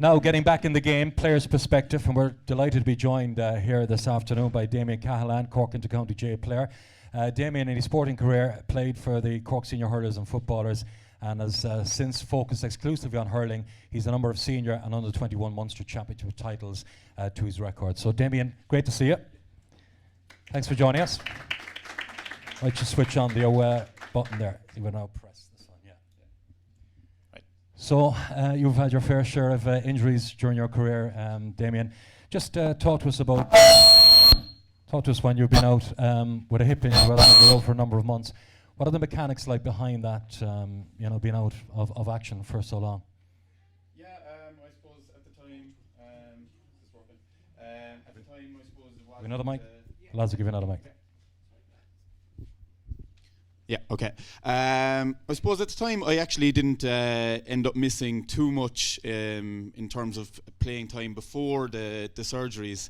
Now, getting back in the game, players' perspective, and we're delighted to be joined here this afternoon by Damien Cahalane, Cork Intercounty GAA player. Damien, in his sporting career, played for the Cork senior hurlers and footballers, and has since focused exclusively on hurling. He's a number of senior and under-21 Munster Championship titles to his record. So, Damien, great to see you. Thanks for joining us. Might just switch on the button there. You will now press this one, yeah. Right. So, you've had your fair share of injuries during your career, Damien. Just talk to us when you've been out with a hip injury, on the road for a number of months. What are the mechanics like behind that, being out of action for so long? Yeah, I suppose at the time, is this working? At the time, I suppose it was. Another mic? Lads will give you another mic. Yeah, okay. I suppose at the time I actually didn't end up missing too much in terms of playing time before the surgeries.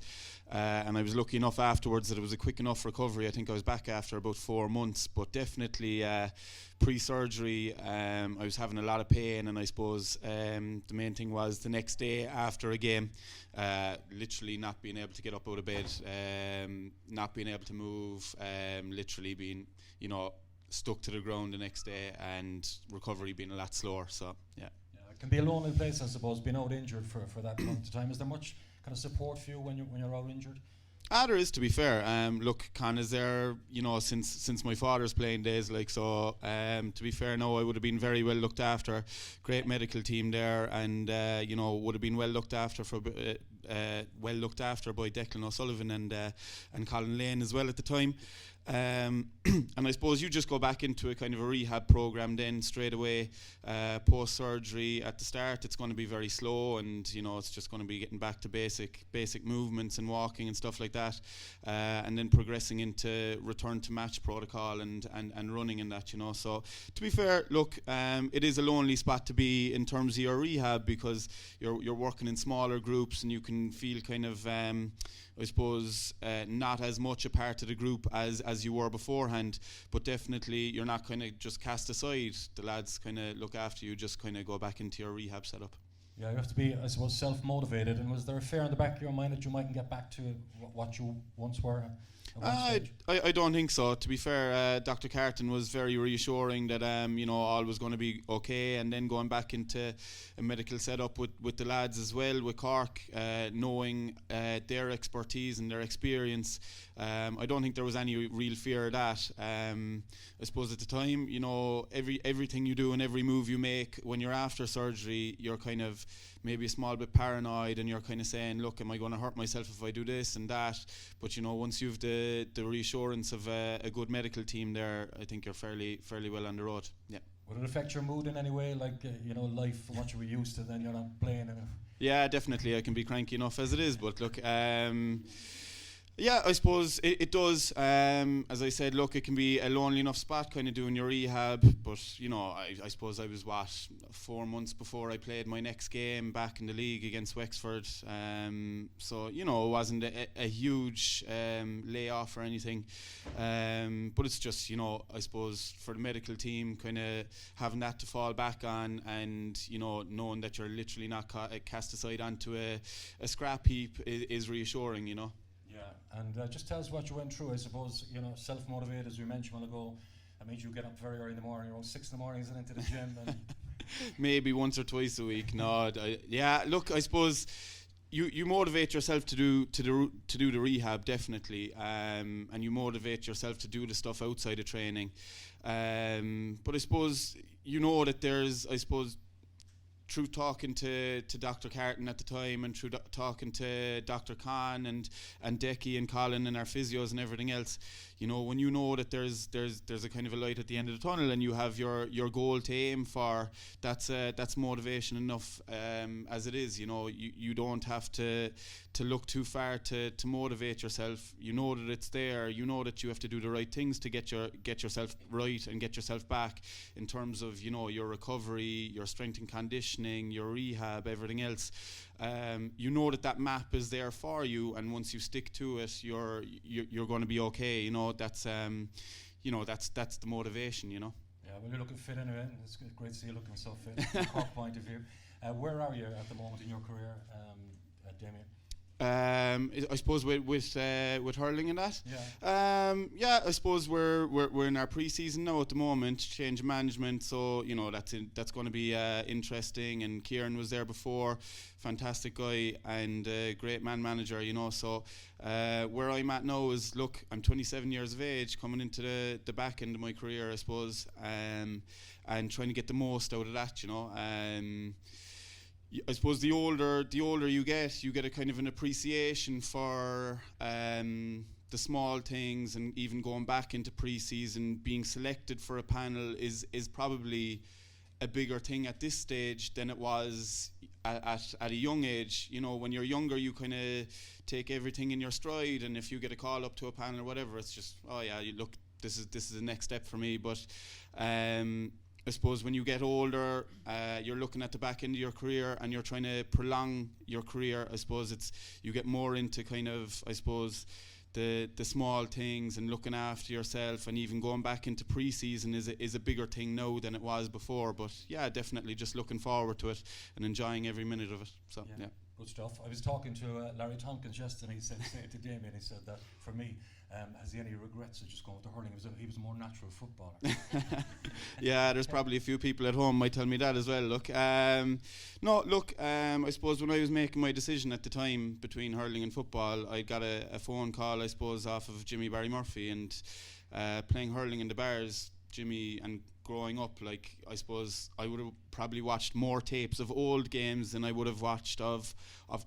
And I was lucky enough afterwards that it was a quick enough recovery. I think I was back after about 4 months, but definitely pre-surgery I was having a lot of pain, and I suppose the main thing was the next day after a game, literally not being able to get up out of bed, not being able to move, literally being, stuck to the ground the next day, and recovery being a lot slower. So yeah, it can be a lonely place, I suppose, being out injured for that length of time. Is there much kind of support for you when you're out injured? There is, to be fair. Look, Con is there, since my father's playing days, to be fair, no, I would have been very well looked after. Great medical team there, and would have been well looked after by Declan O'Sullivan and Cahalanes as well at the time. And I suppose you just go back into a kind of a rehab program then straight away, post surgery. At the start it's going to be very slow, and it's just going to be getting back to basic movements and walking and stuff like that, and then progressing into return to match protocol and running and that, so to be fair, look, it is a lonely spot to be in terms of your rehab, because you're working in smaller groups and you can feel kind of I suppose not as much a part of the group as you were beforehand, but definitely you're not kind of just cast aside. The lads kind of look after you, just kind of go back into your rehab setup. Yeah, you have to be, I suppose, self-motivated. And was there a fear in the back of your mind that you mightn't get back to what you once were? I don't think so. To be fair, Dr. Carton was very reassuring that all was going to be okay, and then going back into a medical setup with the lads as well, with Cork, knowing their expertise and their experience, I don't think there was any real fear of that. I suppose at the time, everything you do and every move you make when you're after surgery, you're kind of maybe a small bit paranoid, and you're kind of saying, look, am I going to hurt myself if I do this and that? But once you've the reassurance of a good medical team there, I think you're fairly well on the road. Yeah. Would it affect your mood in any way, like life, what you were used to, then you're not playing enough? Yeah, definitely. I can be cranky enough as it is, but look, yeah, I suppose it does. As I said, look, it can be a lonely enough spot kind of doing your rehab, but I suppose I was 4 months before I played my next game back in the league against Wexford, so it wasn't a huge layoff or anything, but it's just I suppose for the medical team kind of having that to fall back on, and knowing that you're literally not cast aside onto a scrap heap is reassuring. Yeah, and just tell us what you went through. I suppose, self-motivated, as we mentioned a while ago. I made you get up very early in the morning, around 6 in the morning, and into the gym. And maybe once or twice a week. No, yeah. Look, I suppose you motivate yourself to do the rehab, definitely, and you motivate yourself to do the stuff outside of training. But I suppose that there's, through talking to Dr. Carton at the time, and through talking to Dr. Khan and Decky and Colin and our physios and everything else, when you know that there's a kind of a light at the end of the tunnel, and you have your goal to aim for, that's motivation enough as it is. You don't have to look too far to motivate yourself. You know that it's there. You know that you have to do the right things to get yourself right and get yourself back in terms of your recovery, your strength and conditioning, your rehab, everything else. You know that map is there for you, and once you stick to it, you're going to be okay. That's the motivation. Yeah, well, you're looking fit anyway. It's great to see you looking so fit from a Cork point of view. Where are you at the moment in your career, Damien? I suppose with hurling and that. Yeah. I suppose we're in our pre-season now at the moment. Change of management, so that's going to be interesting. And Kieran was there before, fantastic guy and great manager. So where I'm at now is, look, I'm 27 years of age, coming into the back end of my career, I suppose, and trying to get the most out of that. I suppose the older you get a kind of an appreciation for the small things, and even going back into pre-season, being selected for a panel is probably a bigger thing at this stage than it was at a young age. When you're younger, you kind of take everything in your stride, and if you get a call up to a panel or whatever, it's just, oh yeah, look, this is the next step for me. But I suppose when you get older, you're looking at the back end of your career and you're trying to prolong your career. I suppose you get more into kind of, I suppose, the small things and looking after yourself, and even going back into pre-season is a bigger thing now than it was before. But yeah, definitely just looking forward to it and enjoying every minute of it. So yeah. Good stuff. I was talking to Larry Tompkins yesterday. He said to Damien, he said that for me, has he any regrets of just going to hurling? He was a more natural footballer. Yeah, there's probably a few people at home might tell me that as well. Look, I suppose when I was making my decision at the time between hurling and football, I got a phone call, I suppose, off of Jimmy Barry Murphy, and playing hurling in the bars, Jimmy, and growing up, like, I suppose I would have probably watched more tapes of old games than I would have watched of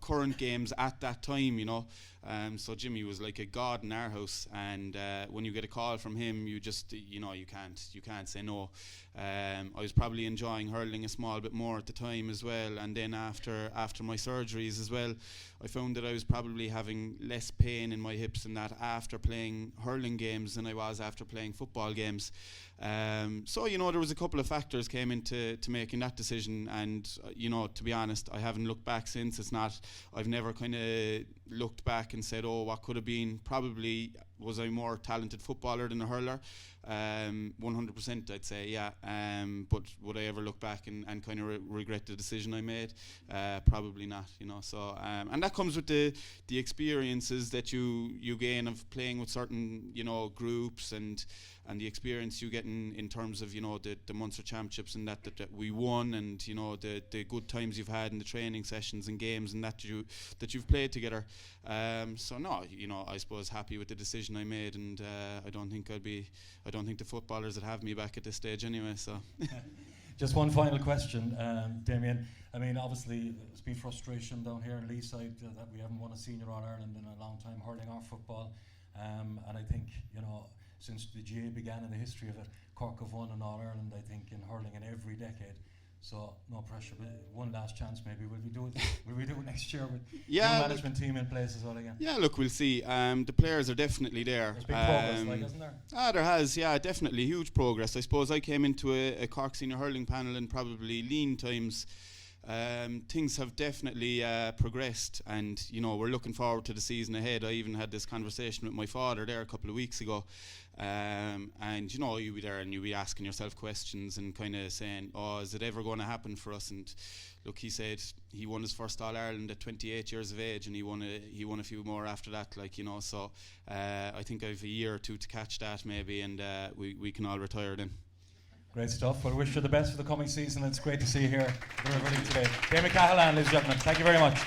current games at that time, so Jimmy was like a god in our house, and when you get a call from him, you just, you can't say no. I was probably enjoying hurling a small bit more at the time as well, and then after my surgeries as well, I found that I was probably having less pain in my hips and that after playing hurling games than I was after playing football games. So there was a couple of factors came into making that decision, and to be honest, I haven't looked back since. I've never kind of looked back and said, oh, what could have been. Probably was I more talented footballer than a hurler, 100% I'd say, yeah. But would I ever look back and kind of regret the decision I made? Probably not, so and that comes with the experiences that you gain of playing with certain groups, and the experience you get in terms of the Munster Championships and that we won, and the good times you've had in the training sessions and games and that you've played together. So no, I suppose happy with the decision I made, and I don't think the footballers that have me back at this stage anyway. So just one final question, Damien. I mean, obviously there's been frustration down here in Leeside that we haven't won a senior All-Ireland in a long time, hurling or football, and I think since the GAA began in the history of it, Cork have won an All-Ireland, I think, in hurling in every decade. So no pressure, but one last chance maybe. Will we do it next year with new management team in place as well again? Yeah, look, we'll see. The players are definitely there. There's been progress, isn't there? There has, yeah, definitely huge progress. I suppose I came into a Cork senior hurling panel in probably lean times. Things have definitely progressed, and we're looking forward to the season ahead. I even had this conversation with my father there a couple of weeks ago, and you'll be there and you'll be asking yourself questions and kind of saying, oh, is it ever going to happen for us? And look, he said he won his first All-Ireland at 28 years of age, and he won a few more after that, so I think I have a year or two to catch that maybe, and we can all retire then. Great stuff. Well, I wish you the best for the coming season. It's great to see you here at the River League today. Damien Cahalane, ladies and gentlemen. Thank you very much.